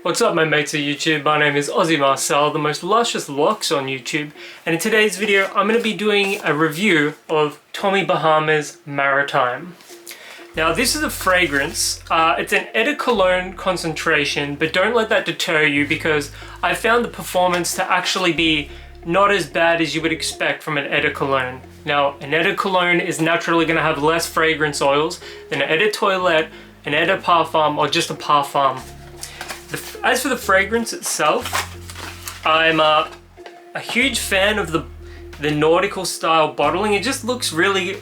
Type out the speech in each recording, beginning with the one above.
What's up my mates of YouTube, my name is Aussie Marcel, the most luscious locks on YouTube, and in today's video I'm going to be doing a review of Tommy Bahama's Maritime. Now this is a fragrance, it's an eau de cologne concentration, but don't let that deter you because I found the performance to actually be not as bad as you would expect from an eau de cologne. Now an eau de cologne is naturally going to have less fragrance oils than an eau de toilette, an eau de parfum, or just a parfum. As for the fragrance itself, I'm a huge fan of the Nautical style bottling. It just looks really,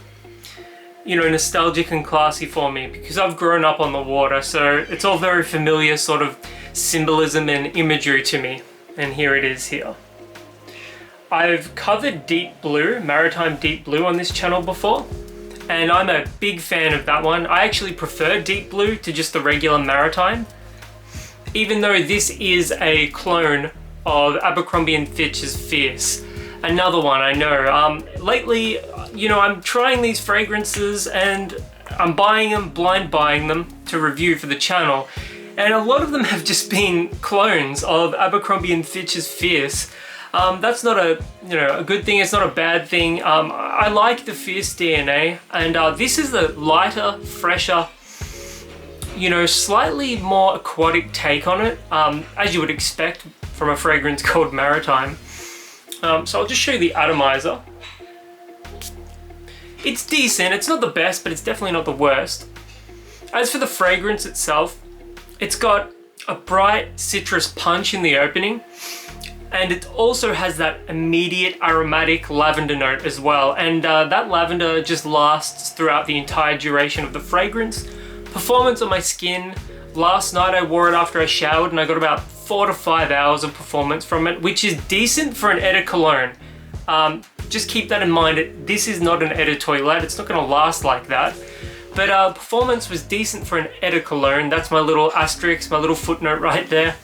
nostalgic and classy for me because I've grown up on the water, so it's all very familiar sort of symbolism and imagery to me. And here it is here. I've covered Deep Blue, Maritime Deep Blue on this channel before, and I'm a big fan of that one. I actually prefer Deep Blue to just the regular Maritime, even though this is a clone of Abercrombie and Fitch's Fierce. Another one, I know. Lately, I'm trying these fragrances and I'm buying them, blind buying them to review for the channel. And a lot of them have just been clones of Abercrombie and Fitch's Fierce. That's not a good thing, it's not a bad thing. I like the Fierce DNA, and this is the lighter, fresher, slightly more aquatic take on it, as you would expect from a fragrance called Maritime. So I'll just show you the atomizer. It's decent, it's not the best, but it's definitely not the worst. As for the fragrance itself, it's got a bright citrus punch in the opening, and it also has that immediate aromatic lavender note as well, and that lavender just lasts throughout the entire duration of the fragrance. Performance on my skin, last night I wore it after I showered and I got about 4 to 5 hours of performance from it, which is decent for an eau de cologne. Just keep that in mind, this is not an eau de toilette, it's not going to last like that. But performance was decent for an eau de cologne. That's my little asterisk, my little footnote right there.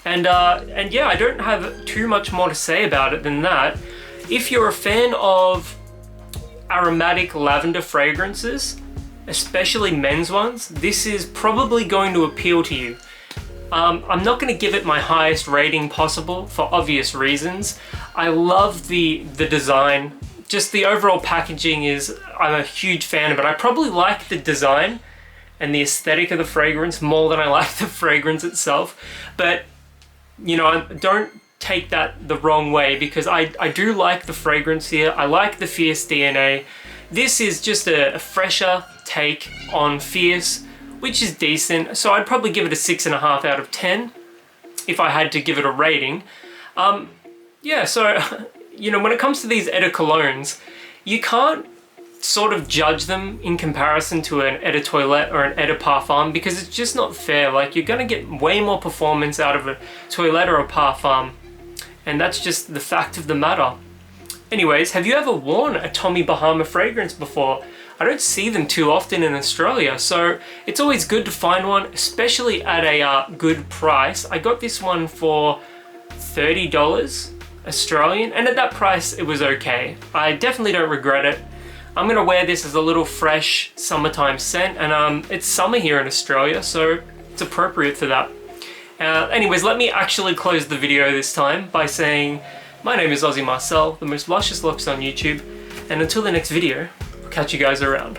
And yeah, I don't have too much more to say about it than that. If you're a fan of aromatic lavender fragrances, especially men's ones, this is probably going to appeal to you. I'm not going to give it my highest rating possible for obvious reasons. I love the design. Just the overall packaging I'm a huge fan of it. I probably like the design and the aesthetic of the fragrance more than I like the fragrance itself. But, don't take that the wrong way because I do like the fragrance here. I like the Fierce DNA. This is just a fresher take on Fierce, which is decent. So I'd probably give it a 6.5 out of 10 if I had to give it a rating. Yeah, so, when it comes to these eau de colognes, you can't sort of judge them in comparison to an eau de toilette or an eau de parfum because it's just not fair. Like, you're gonna get way more performance out of a toilette or a parfum, and that's just the fact of the matter. Anyways, have you ever worn a Tommy Bahama fragrance before? I don't see them too often in Australia, so it's always good to find one, especially at a good price. I got this one for $30 Australian, and at that price it was okay. I definitely don't regret it. I'm gonna wear this as a little fresh summertime scent, and it's summer here in Australia, so it's appropriate for that. Anyways, let me actually close the video this time by saying my name is Aussie Marcel, the most luscious locks on YouTube, and until the next video, I'll catch you guys around.